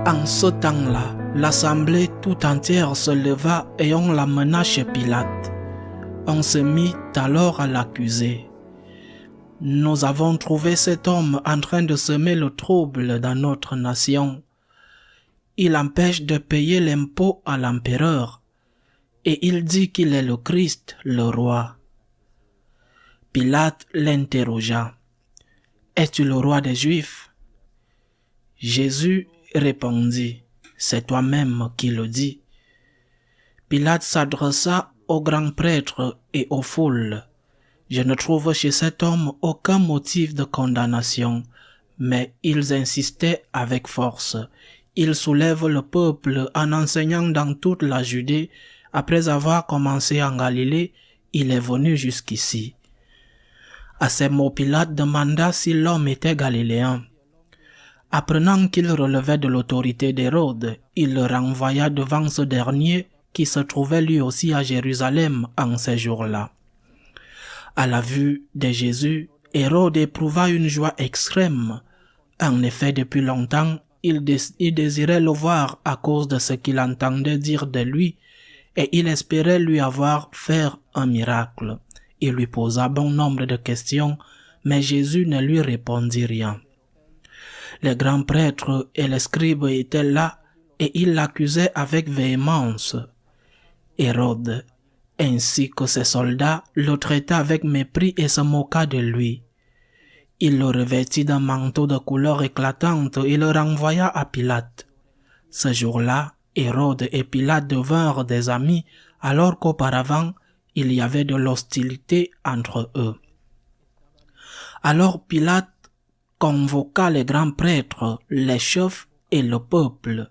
En ce temps-là, l'assemblée tout entière se leva et on l'amena chez Pilate. On se mit alors à l'accuser. « Nous avons trouvé cet homme en train de semer le trouble dans notre nation. Il empêche de payer l'impôt à l'empereur et il dit qu'il est le Christ, le roi. » Pilate l'interrogea. « Es-tu le roi des Juifs ?» Jésus répondit. « C'est toi-même qui le dis. » Pilate s'adressa aux grands prêtres et aux foules. « Je ne trouve chez cet homme aucun motif de condamnation, mais ils insistaient avec force. Il soulève le peuple en enseignant dans toute la Judée. Après avoir commencé en Galilée, il est venu jusqu'ici. » À ces mots, Pilate demanda si l'homme était galiléen. Apprenant qu'il relevait de l'autorité d'Hérode, il le renvoya devant ce dernier qui se trouvait lui aussi à Jérusalem en ces jours-là. À la vue de Jésus, Hérode éprouva une joie extrême. En effet, depuis longtemps, il désirait le voir à cause de ce qu'il entendait dire de lui, et il espérait lui avoir fait un miracle. Il lui posa bon nombre de questions, mais Jésus ne lui répondit rien. Les grands prêtres et les scribes étaient là, et ils l'accusaient avec véhémence. Hérode, ainsi que ses soldats, le traita avec mépris et se moqua de lui. Il le revêtit d'un manteau de couleur éclatante et le renvoya à Pilate. Ce jour-là, Hérode et Pilate devinrent des amis, alors qu'auparavant, il y avait de l'hostilité entre eux. Alors Pilate convoqua les grands prêtres, les chefs et le peuple.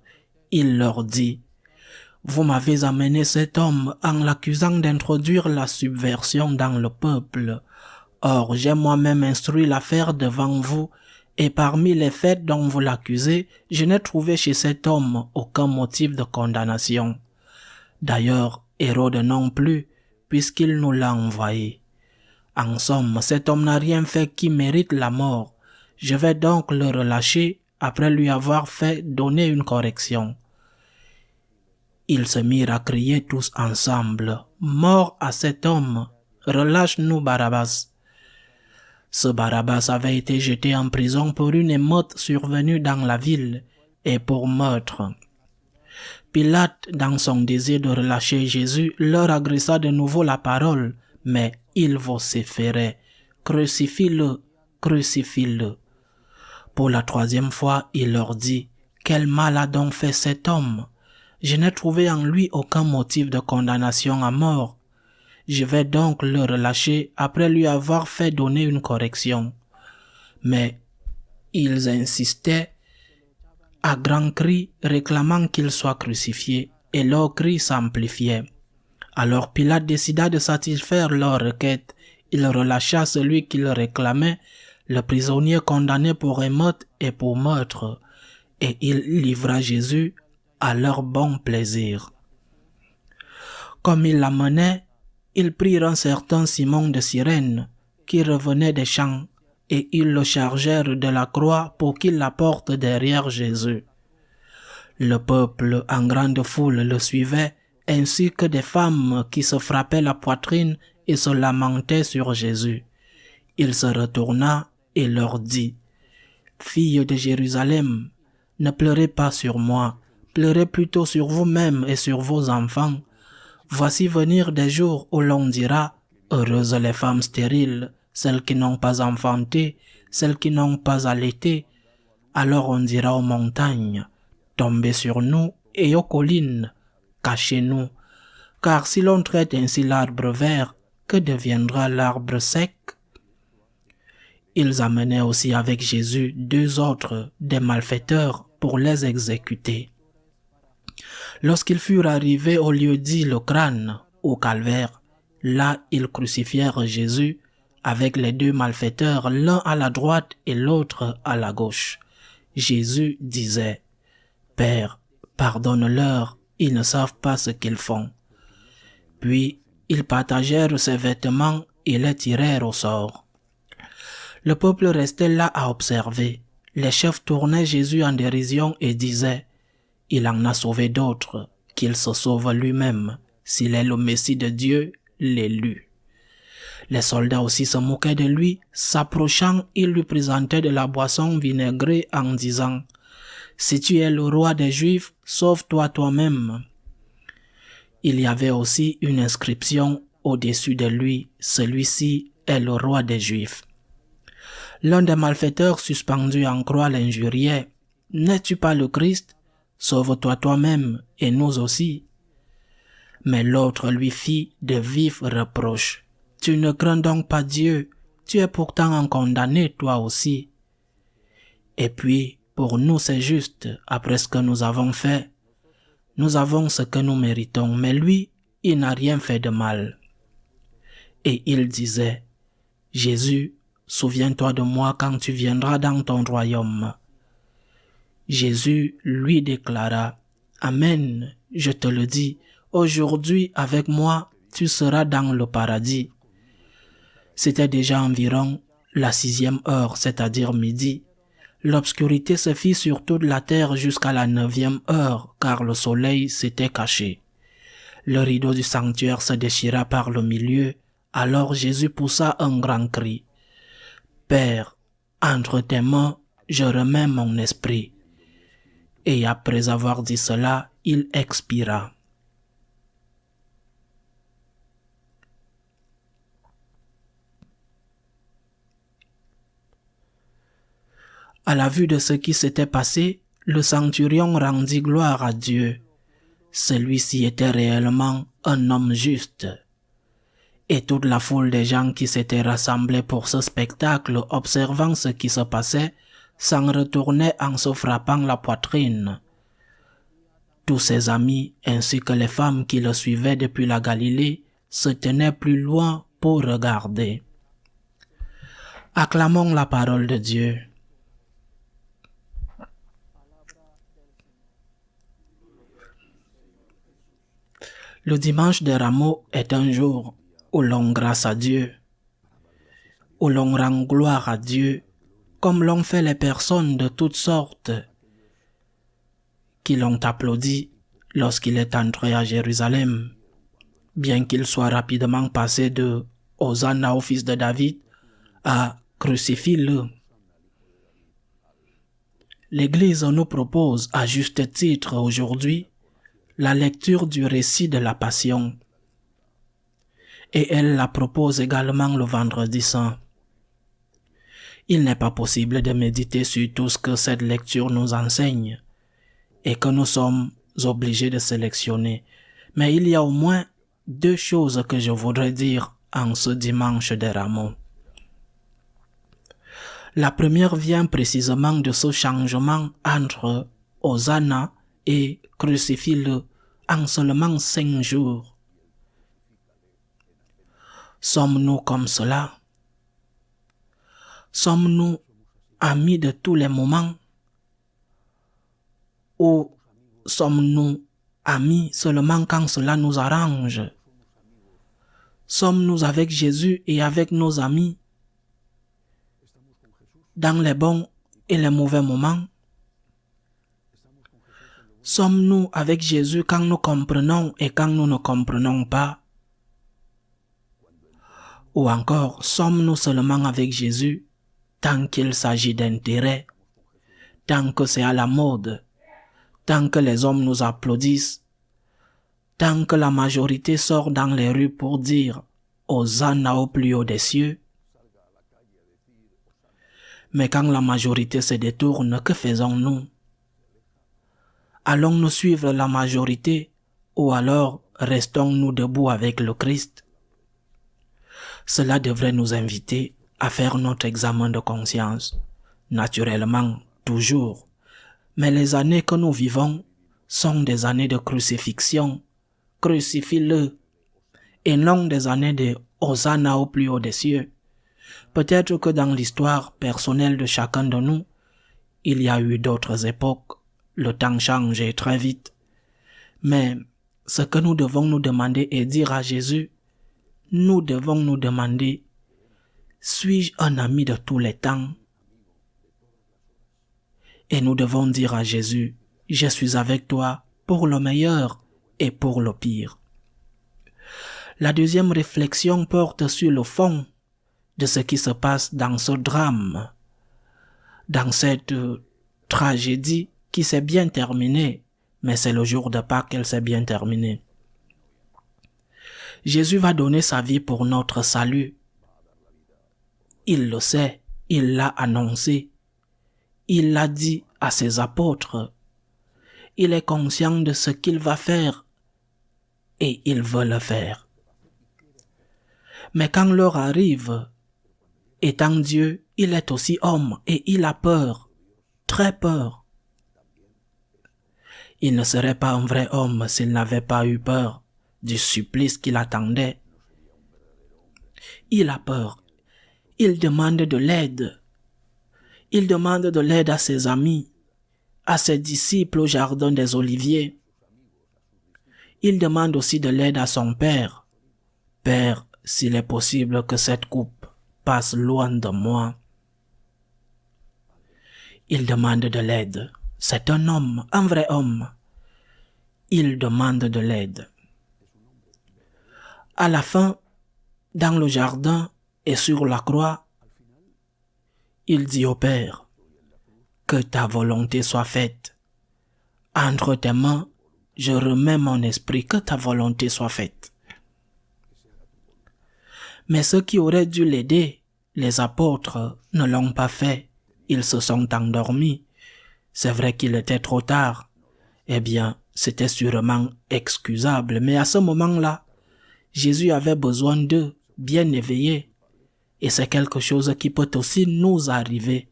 Il leur dit: « Vous m'avez amené cet homme en l'accusant d'introduire la subversion dans le peuple. Or, j'ai moi-même instruit l'affaire devant vous, et parmi les faits dont vous l'accusez, je n'ai trouvé chez cet homme aucun motif de condamnation. D'ailleurs, Hérode non plus, puisqu'il nous l'a envoyé. En somme, cet homme n'a rien fait qui mérite la mort. Je vais donc le relâcher après lui avoir fait donner une correction. » Ils se mirent à crier tous ensemble: « Mort à cet homme! Relâche-nous Barabbas !» Ce Barabbas avait été jeté en prison pour une émeute survenue dans la ville et pour meurtre. Pilate, dans son désir de relâcher Jésus, leur agressa de nouveau la parole, mais ils vociféraient: « Crucifie-le, crucifie-le !» Pour la troisième fois, il leur dit: « Quel mal a donc fait cet homme? Je n'ai trouvé en lui aucun motif de condamnation à mort. Je vais donc le relâcher après lui avoir fait donner une correction. » Mais ils insistaient à grands cris, réclamant qu'il soit crucifié, et leurs cris s'amplifiaient. Alors Pilate décida de satisfaire leur requête. Il relâcha celui qu'il réclamait, le prisonnier condamné pour émeute et pour meurtre, et il livra Jésus à leur bon plaisir. Comme ils l'amenaient, ils prirent un certain Simon de Cyrène, qui revenait des champs, et ils le chargèrent de la croix pour qu'il la porte derrière Jésus. Le peuple en grande foule le suivait, ainsi que des femmes qui se frappaient la poitrine et se lamentaient sur Jésus. Il se retourna et leur dit: « Filles de Jérusalem, ne pleurez pas sur moi, pleurez plutôt sur vous-mêmes et sur vos enfants. Voici venir des jours où l'on dira: heureuses les femmes stériles, celles qui n'ont pas enfanté, celles qui n'ont pas allaité. Alors on dira aux montagnes: tombez sur nous, et aux collines: cachez-nous. Car si l'on traite ainsi l'arbre vert, que deviendra l'arbre sec? » Ils amenaient aussi avec Jésus 2 autres, des malfaiteurs, pour les exécuter. Lorsqu'ils furent arrivés au lieu dit le crâne, au calvaire, là ils crucifièrent Jésus avec les 2 malfaiteurs, l'un à la droite et l'autre à la gauche. Jésus disait: « Père, pardonne-leur, ils ne savent pas ce qu'ils font. » Puis ils partagèrent ses vêtements et les tirèrent au sort. Le peuple restait là à observer. Les chefs tournaient Jésus en dérision et disaient: il en a sauvé d'autres, qu'il se sauve lui-même, s'il est le Messie de Dieu, l'élu. Les soldats aussi se moquaient de lui, s'approchant, ils lui présentaient de la boisson vinaigrée en disant « Si tu es le roi des Juifs, sauve-toi toi-même ». Il y avait aussi une inscription au-dessus de lui, celui-ci est le roi des Juifs. L'un des malfaiteurs suspendus en croix l'injuriait. « N'es-tu pas le Christ? Sauve-toi toi-même et nous aussi. » Mais l'autre lui fit de vifs reproches. « Tu ne crains donc pas Dieu, tu es pourtant un condamné toi aussi. » Et puis, pour nous c'est juste, après ce que nous avons fait. Nous avons ce que nous méritons, mais lui, il n'a rien fait de mal. Et il disait, « Jésus, souviens-toi de moi quand tu viendras dans ton royaume. » Jésus lui déclara, « Amen, je te le dis, aujourd'hui avec moi, tu seras dans le paradis. » C'était déjà environ la 6e heure, c'est-à-dire midi. L'obscurité se fit sur toute la terre jusqu'à la 9e heure, car le soleil s'était caché. Le rideau du sanctuaire se déchira par le milieu, alors Jésus poussa un grand cri. « Père, entre tes mains, je remets mon esprit. » Et après avoir dit cela, il expira. À la vue de ce qui s'était passé, le centurion rendit gloire à Dieu. Celui-ci était réellement un homme juste. Et toute la foule des gens qui s'étaient rassemblés pour ce spectacle, observant ce qui se passait, s'en retournait en se frappant la poitrine. Tous ses amis, ainsi que les femmes qui le suivaient depuis la Galilée, se tenaient plus loin pour regarder. Acclamons la parole de Dieu. Le dimanche de Rameaux est un jour où l'on grâce à Dieu, où l'on rend gloire à Dieu, comme l'ont fait les personnes de toutes sortes qui l'ont applaudi lorsqu'il est entré à Jérusalem, bien qu'il soit rapidement passé de « Hosanna au fils de David » à « Crucifie-le ». L'Église nous propose à juste titre aujourd'hui la lecture du récit de la Passion. Et elle la propose également le vendredi saint. Il n'est pas possible de méditer sur tout ce que cette lecture nous enseigne et que nous sommes obligés de sélectionner. Mais il y a au moins 2 choses que je voudrais dire en ce dimanche de Rameaux. La première vient précisément de ce changement entre Hosanna et Crucifie-le en seulement 5 jours. Sommes-nous comme cela? Sommes-nous amis de tous les moments? Ou sommes-nous amis seulement quand cela nous arrange? Sommes-nous avec Jésus et avec nos amis dans les bons et les mauvais moments? Sommes-nous avec Jésus quand nous comprenons et quand nous ne comprenons pas? Ou encore, sommes-nous seulement avec Jésus tant qu'il s'agit d'intérêt, tant que c'est à la mode, tant que les hommes nous applaudissent, tant que la majorité sort dans les rues pour dire « Hosanna au plus haut des cieux ». Mais quand la majorité se détourne, que faisons-nous? Allons-nous suivre la majorité ou alors restons-nous debout avec le Christ? Cela devrait nous inviter à faire notre examen de conscience, naturellement, toujours. Mais les années que nous vivons sont des années de crucifixion, crucifie-le, et non des années de Hosanna au plus haut des cieux. Peut-être que dans l'histoire personnelle de chacun de nous, il y a eu d'autres époques, le temps change très vite. Mais ce que nous devons nous demander et dire à Jésus, nous devons nous demander, suis-je un ami de tous les temps? Et nous devons dire à Jésus, je suis avec toi pour le meilleur et pour le pire. La deuxième réflexion porte sur le fond de ce qui se passe dans ce drame, dans cette tragédie qui s'est bien terminée, mais c'est le jour de Pâques qu'elle s'est bien terminée. Jésus va donner sa vie pour notre salut. Il le sait, il l'a annoncé, il l'a dit à ses apôtres. Il est conscient de ce qu'il va faire et il veut le faire. Mais quand l'heure arrive, étant Dieu, il est aussi homme et il a peur, très peur. Il ne serait pas un vrai homme s'il n'avait pas eu peur du supplice qui l'attendait. Il a peur. Il demande de l'aide. Il demande de l'aide à ses amis, à ses disciples au jardin des Oliviers. Il demande aussi de l'aide à son Père. Père, s'il est possible que cette coupe passe loin de moi. Il demande de l'aide. C'est un homme, un vrai homme. Il demande de l'aide. À la fin, dans le jardin et sur la croix, il dit au Père, que ta volonté soit faite. Entre tes mains, je remets mon esprit, que ta volonté soit faite. Mais ceux qui auraient dû l'aider, les apôtres, ne l'ont pas fait. Ils se sont endormis. C'est vrai qu'il était trop tard. Eh bien, c'était sûrement excusable. Mais à ce moment-là, Jésus avait besoin d'eux, bien éveillés. Et c'est quelque chose qui peut aussi nous arriver.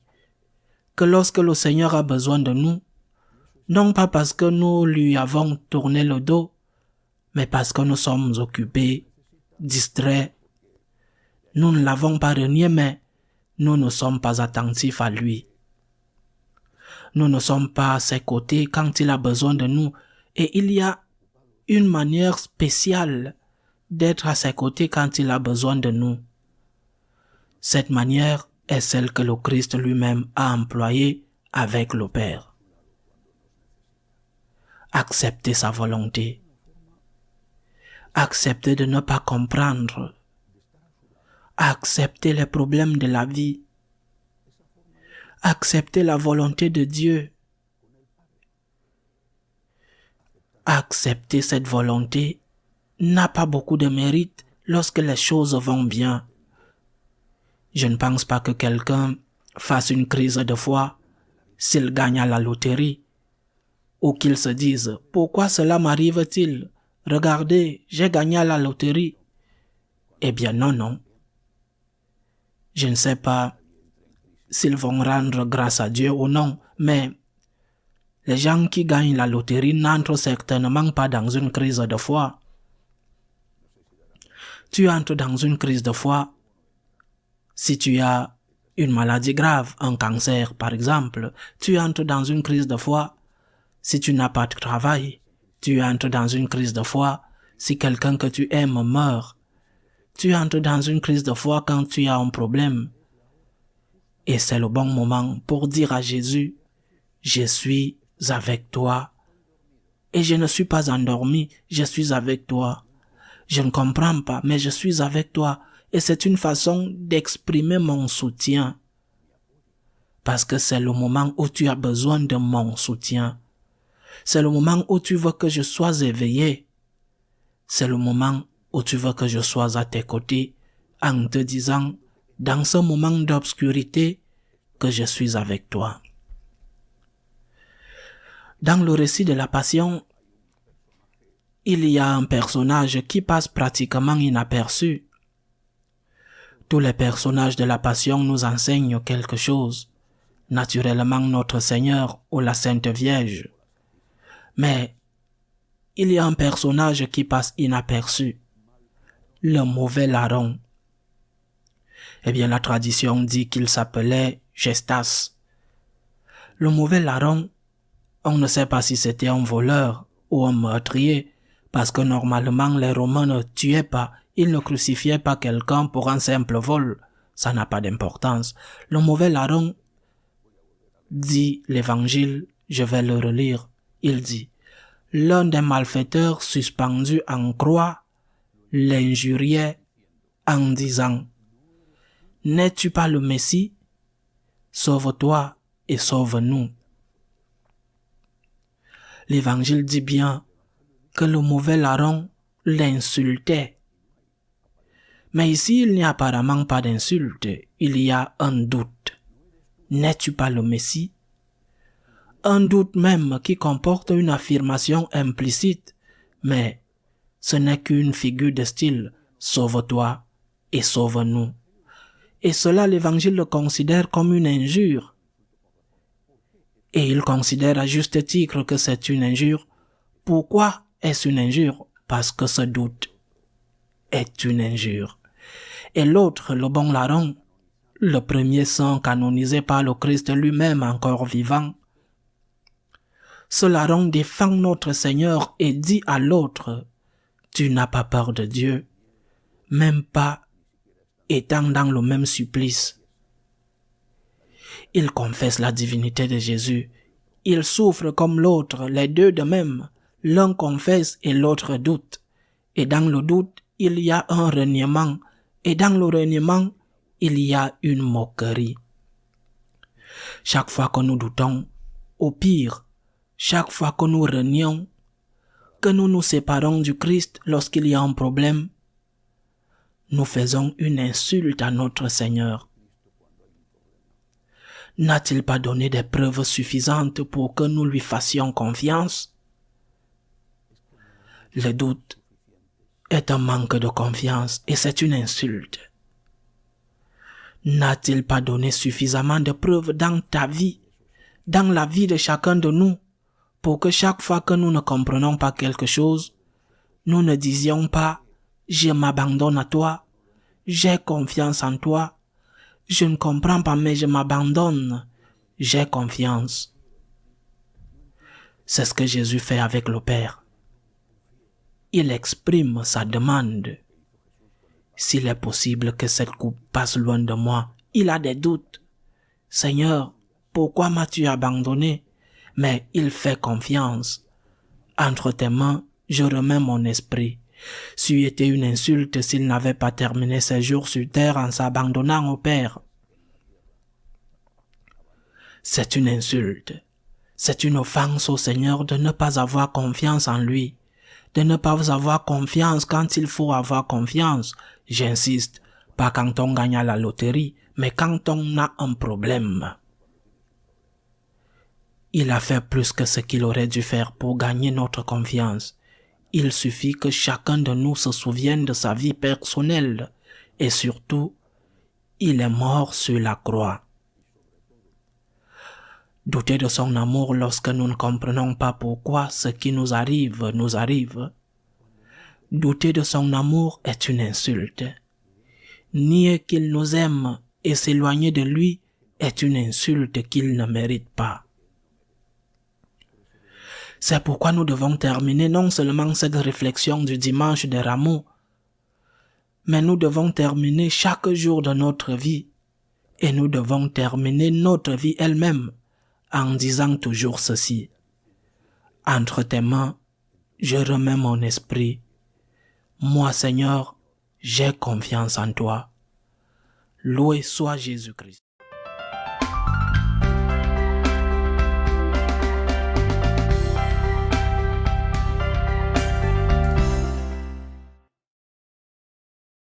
Que lorsque le Seigneur a besoin de nous, non pas parce que nous lui avons tourné le dos, mais parce que nous sommes occupés, distraits. Nous ne l'avons pas renié, mais nous ne sommes pas attentifs à lui. Nous ne sommes pas à ses côtés quand il a besoin de nous. Et il y a une manière spéciale d'être à ses côtés quand il a besoin de nous. Cette manière est celle que le Christ lui-même a employée avec le Père. Accepter sa volonté. Accepter de ne pas comprendre. Accepter les problèmes de la vie. Accepter la volonté de Dieu. Accepter cette volonté n'a pas beaucoup de mérite lorsque les choses vont bien. Je ne pense pas que quelqu'un fasse une crise de foi s'il gagne à la loterie, ou qu'il se dise « Pourquoi cela m'arrive-t-il? Regardez, j'ai gagné à la loterie. » Eh bien non. Je ne sais pas s'ils vont rendre grâce à Dieu ou non, mais les gens qui gagnent la loterie n'entrent certainement pas dans une crise de foi. Tu entres dans une crise de foi si tu as une maladie grave, un cancer par exemple. Tu entres dans une crise de foi si tu n'as pas de travail. Tu entres dans une crise de foi si quelqu'un que tu aimes meurt. Tu entres dans une crise de foi quand tu as un problème. Et c'est le bon moment pour dire à Jésus, je suis avec toi. Et je ne suis pas endormi, je suis avec toi. Je ne comprends pas, mais je suis avec toi. Et c'est une façon d'exprimer mon soutien. Parce que c'est le moment où tu as besoin de mon soutien. C'est le moment où tu veux que je sois éveillé. C'est le moment où tu veux que je sois à tes côtés en te disant, dans ce moment d'obscurité, que je suis avec toi. Dans le récit de la Passion, il y a un personnage qui passe pratiquement inaperçu. Tous les personnages de la Passion nous enseignent quelque chose. Naturellement notre Seigneur ou la Sainte Vierge. Mais il y a un personnage qui passe inaperçu. Le mauvais larron. Eh bien, la tradition dit qu'il s'appelait Gestas. Le mauvais larron, on ne sait pas si c'était un voleur ou un meurtrier, parce que normalement les Romains ne tuaient pas, ils ne crucifiaient pas quelqu'un pour un simple vol. Ça n'a pas d'importance. Le mauvais larron, dit l'Évangile, je vais le relire, il dit, l'un des malfaiteurs suspendus en croix l'injuriait en disant, n'es-tu pas le Messie? Sauve-toi et sauve-nous. L'Évangile dit bien que le mauvais larron l'insultait. Mais ici, il n'y a apparemment pas d'insulte, il y a un doute. N'es-tu pas le Messie? Un doute même qui comporte une affirmation implicite, mais ce n'est qu'une figure de style « sauve-toi et sauve-nous ». Et cela, l'Évangile le considère comme une injure. Et il considère à juste titre que c'est une injure. Pourquoi est-ce une injure? Parce que ce doute est une injure. Et l'autre, le bon larron, le premier saint canonisé par le Christ lui-même encore vivant, ce larron défend notre Seigneur et dit à l'autre, « Tu n'as pas peur de Dieu, même pas étant dans le même supplice. » Il confesse la divinité de Jésus. Il souffre comme l'autre, les deux de même. L'un confesse et l'autre doute. Et dans le doute, il y a un reniement. Et dans le reniement, il y a une moquerie. Chaque fois que nous doutons, au pire, chaque fois que nous renions, que nous nous séparons du Christ lorsqu'il y a un problème, nous faisons une insulte à notre Seigneur. N'a-t-il pas donné des preuves suffisantes pour que nous lui fassions confiance? Le doute est un manque de confiance et c'est une insulte. N'a-t-il pas donné suffisamment de preuves dans ta vie, dans la vie de chacun de nous, pour que chaque fois que nous ne comprenons pas quelque chose, nous ne disions pas « je m'abandonne à toi, j'ai confiance en toi, je ne comprends pas mais je m'abandonne, j'ai confiance ». C'est ce que Jésus fait avec le Père. Il exprime sa demande. S'il est possible que cette coupe passe loin de moi, il a des doutes. Seigneur, pourquoi m'as-tu abandonné? Mais il fait confiance. Entre tes mains, je remets mon esprit. C'eût été une insulte s'il n'avait pas terminé ses jours sur terre en s'abandonnant au Père. C'est une insulte. C'est une offense au Seigneur de ne pas avoir confiance en lui, de ne pas avoir confiance quand il faut avoir confiance. J'insiste, pas quand on gagne à la loterie, mais quand on a un problème. Il a fait plus que ce qu'il aurait dû faire pour gagner notre confiance. Il suffit que chacun de nous se souvienne de sa vie personnelle et surtout, il est mort sur la croix. Douter de son amour lorsque nous ne comprenons pas pourquoi ce qui nous arrive nous arrive. Douter de son amour est une insulte. Nier qu'il nous aime et s'éloigner de lui est une insulte qu'il ne mérite pas. C'est pourquoi nous devons terminer non seulement cette réflexion du dimanche des Rameaux, mais nous devons terminer chaque jour de notre vie et nous devons terminer notre vie elle-même en disant toujours ceci. Entre tes mains, je remets mon esprit. Moi, Seigneur, j'ai confiance en toi. Loué soit Jésus-Christ.